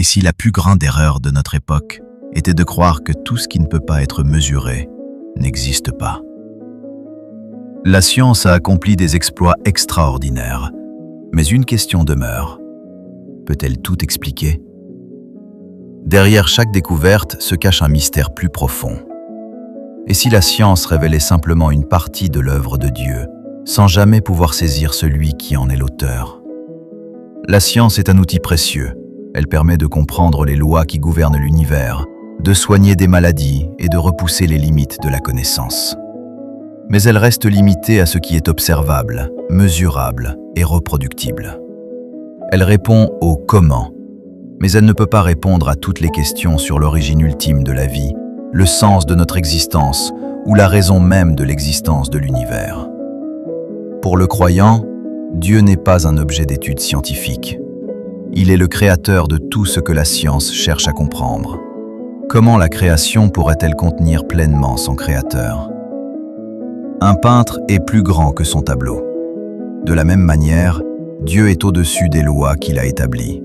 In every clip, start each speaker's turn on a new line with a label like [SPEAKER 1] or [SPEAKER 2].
[SPEAKER 1] Et si la plus grande erreur de notre époque était de croire que tout ce qui ne peut pas être mesuré n'existe pas? La science a accompli des exploits extraordinaires, mais une question demeure. Peut-elle tout expliquer? Derrière chaque découverte se cache un mystère plus profond. Et si la science révélait simplement une partie de l'œuvre de Dieu, sans jamais pouvoir saisir celui qui en est l'auteur? La science est un outil précieux. Elle permet de comprendre les lois qui gouvernent l'univers, de soigner des maladies et de repousser les limites de la connaissance. Mais elle reste limitée à ce qui est observable, mesurable et reproductible. Elle répond au « comment », mais elle ne peut pas répondre à toutes les questions sur l'origine ultime de la vie, le sens de notre existence ou la raison même de l'existence de l'univers. Pour le croyant, Dieu n'est pas un objet d'étude scientifique. Il est le créateur de tout ce que la science cherche à comprendre. Comment la création pourrait-elle contenir pleinement son créateur? Un peintre est plus grand que son tableau. De la même manière, Dieu est au-dessus des lois qu'il a établies.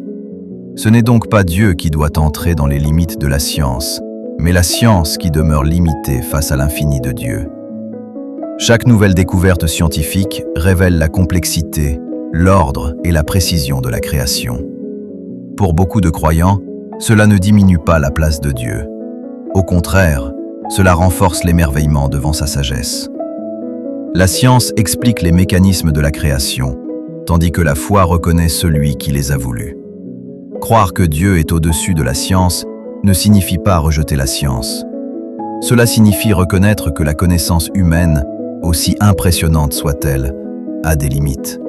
[SPEAKER 1] Ce n'est donc pas Dieu qui doit entrer dans les limites de la science, mais la science qui demeure limitée face à l'infini de Dieu. Chaque nouvelle découverte scientifique révèle la complexité, l'ordre et la précision de la création. Pour beaucoup de croyants, cela ne diminue pas la place de Dieu. Au contraire, cela renforce l'émerveillement devant sa sagesse. La science explique les mécanismes de la création, tandis que la foi reconnaît celui qui les a voulus. Croire que Dieu est au-dessus de la science ne signifie pas rejeter la science. Cela signifie reconnaître que la connaissance humaine, aussi impressionnante soit-elle, a des limites.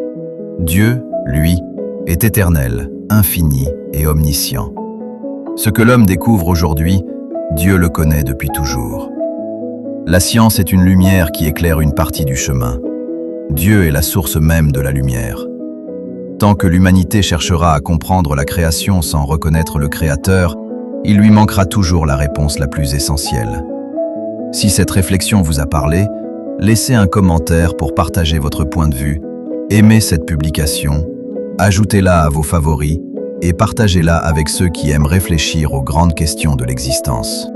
[SPEAKER 1] Dieu, lui, est éternel, infini et omniscient. Ce que l'homme découvre aujourd'hui, Dieu le connaît depuis toujours. La science est une lumière qui éclaire une partie du chemin. Dieu est la source même de la lumière. Tant que l'humanité cherchera à comprendre la création sans reconnaître le Créateur, il lui manquera toujours la réponse la plus essentielle. Si cette réflexion vous a parlé, laissez un commentaire pour partager votre point de vue, aimez cette publication, ajoutez-la à vos favoris et partagez-la avec ceux qui aiment réfléchir aux grandes questions de l'existence.